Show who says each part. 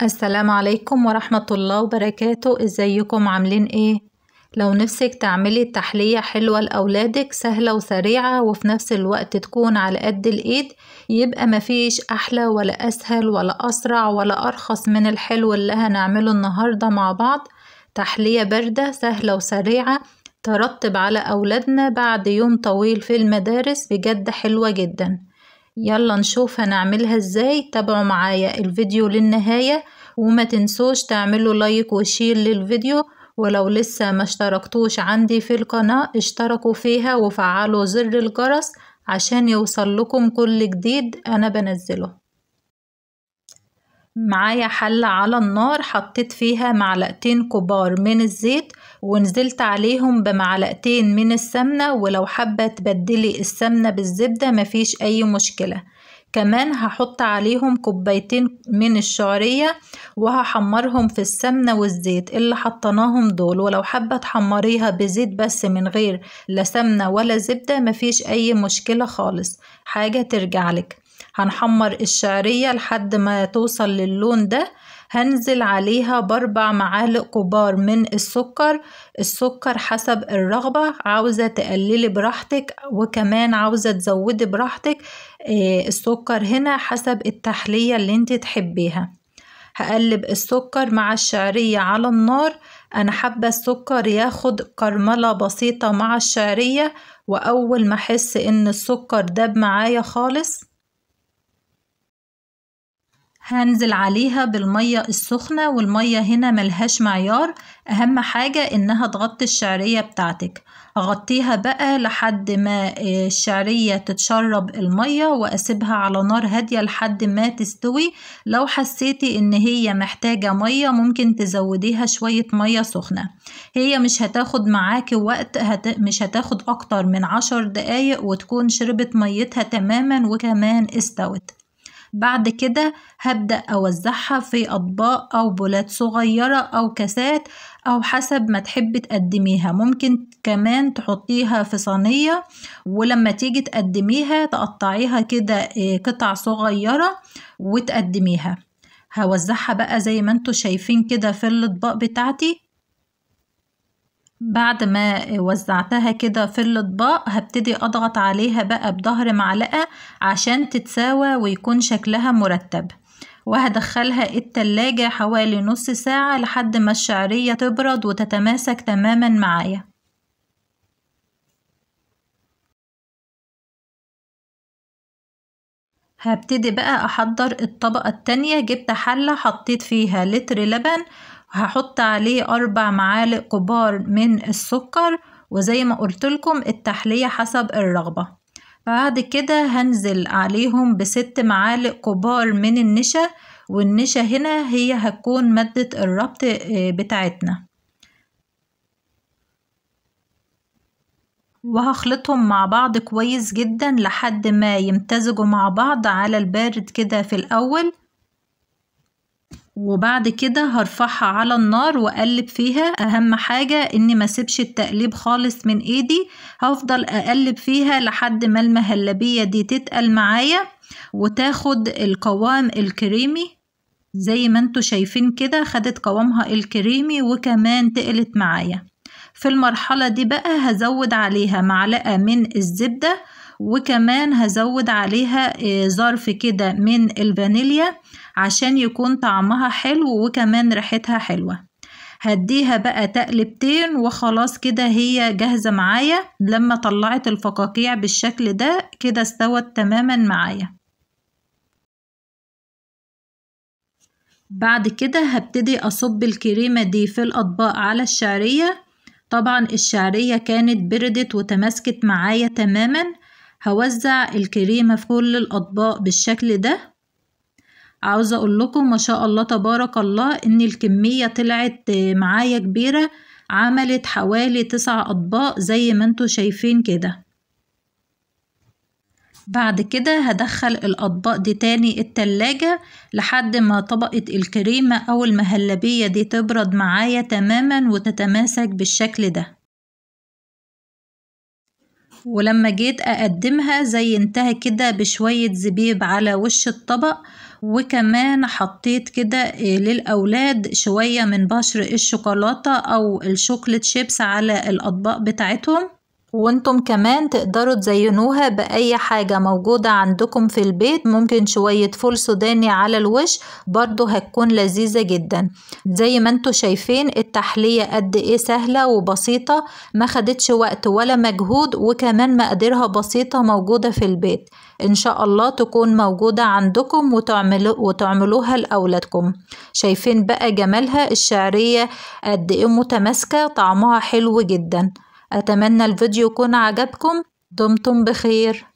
Speaker 1: السلام عليكم ورحمة الله وبركاته. ازيكم عاملين ايه؟ لو نفسك تعملي تحلية حلوة لأولادك سهلة وسريعة وفي نفس الوقت تكون على قد الإيد، يبقى مفيش أحلى ولا أسهل ولا أسرع ولا أرخص من الحلو اللي هنعمله النهاردة مع بعض. تحلية باردة سهلة وسريعة ترطب على أولادنا بعد يوم طويل في المدارس، بجد حلوة جدا. يلا نشوف هنعملها ازاي. تابعوا معايا الفيديو للنهاية وما تنسوش تعملوا لايك وشير للفيديو، ولو لسه ما اشتركتوش عندي في القناة اشتركوا فيها وفعلوا زر الجرس عشان يوصل لكم كل جديد انا بنزله. معايا حلة على النار حطيت فيها معلقتين كبار من الزيت ونزلت عليهم بمعلقتين من السمنة، ولو حابة تبدلي السمنة بالزبدة مفيش أي مشكلة. كمان هحط عليهم كوبايتين من الشعرية وهحمرهم في السمنة والزيت اللي حطناهم دول، ولو حابة تحمريها بزيت بس من غير لا سمنة ولا زبدة مفيش أي مشكلة خالص، حاجة ترجعلك. هنحمر الشعرية لحد ما توصل للون ده. هنزل عليها ب4 معالق كبار من السكر. السكر حسب الرغبة، عاوزة تقللي براحتك وكمان عاوزة تزودي براحتك. السكر هنا حسب التحلية اللي انت تحبيها. هقلب السكر مع الشعرية على النار. انا حابة السكر ياخد كرملة بسيطة مع الشعرية، واول ما احس ان السكر داب معايا خالص هنزل عليها بالمية السخنة، والمية هنا ملهاش معيار، اهم حاجة انها تغطي الشعرية بتاعتك. اغطيها بقى لحد ما الشعرية تتشرب المية واسيبها على نار هادية لحد ما تستوي. لو حسيتي ان هي محتاجة مية ممكن تزوديها شوية مية سخنة. هي مش هتاخد معاكي وقت، مش هتاخد اكتر من 10 دقايق وتكون شربت ميتها تماما وكمان استوت. بعد كده هبدأ أوزعها في أطباق أو بولات صغيرة أو كاسات أو حسب ما تحبي تقدميها. ممكن كمان تحطيها في صينية ولما تيجي تقدميها تقطعيها كده قطع صغيرة وتقدميها. هوزعها بقى زي ما انتوا شايفين كده في الأطباق بتاعتي. بعد ما وزعتها كده في الأطباق هبتدي أضغط عليها بقى بظهر معلقة عشان تتساوى ويكون شكلها مرتب، وهدخلها التلاجة حوالي نص ساعة لحد ما الشعرية تبرد وتتماسك تماما معايا. هبتدي بقى أحضر الطبقة التانية. جبت حلة حطيت فيها لتر لبن، هحط عليه 4 معالق كبار من السكر، وزي ما قلت لكم التحلية حسب الرغبة. بعد كده هنزل عليهم ب6 معالق كبار من النشا، والنشا هنا هي هتكون مادة الربط بتاعتنا، وهخلطهم مع بعض كويس جدا لحد ما يمتزجوا مع بعض على البارد كده في الأول. وبعد كده هرفعها على النار واقلب فيها. اهم حاجة اني ما اسيبش التقليب خالص من ايدي، هفضل اقلب فيها لحد ما المهلبية دي تتقل معايا وتاخد القوام الكريمي زي ما انتوا شايفين كده. خدت قوامها الكريمي وكمان تقلت معايا. في المرحلة دي بقى هزود عليها معلقة من الزبدة، وكمان هزود عليها ظرف كده من الفانيليا عشان يكون طعمها حلو وكمان ريحتها حلوة. هديها بقى تقلبتين وخلاص كده هي جاهزة معايا. لما طلعت الفقاقيع بالشكل ده كده استوت تماما معايا. بعد كده هبتدي أصب الكريمة دي في الأطباق على الشعرية. طبعا الشعرية كانت بردت وتماسكت معايا تماما. هوزع الكريمة في كل الأطباق بالشكل ده. عاوزة أقول لكم ما شاء الله تبارك الله إن الكمية طلعت معايا كبيرة، عملت حوالي 9 أطباق زي ما انتوا شايفين كده. بعد كده هدخل الأطباق دي تاني التلاجة لحد ما طبقة الكريمة أو المهلبية دي تبرد معايا تماما وتتماسك بالشكل ده. ولما جيت أقدمها زينتها كده بشوية زبيب على وش الطبق، وكمان حطيت كده للأولاد شوية من بشر الشوكولاتة أو الشوكليت شيبس على الأطباق بتاعتهم. وانتم كمان تقدروا تزينوها بأي حاجة موجودة عندكم في البيت، ممكن شوية فول سوداني على الوش برضو هتكون لذيذة جدا. زي ما انتم شايفين التحلية قد ايه سهلة وبسيطة، ما خدتش وقت ولا مجهود، وكمان مقاديرها بسيطة موجودة في البيت. ان شاء الله تكون موجودة عندكم وتعملوها لأولادكم. شايفين بقى جمالها الشعرية قد ايه متماسكة، طعمها حلو جدا. أتمنى الفيديو يكون عجبكم. دمتم بخير.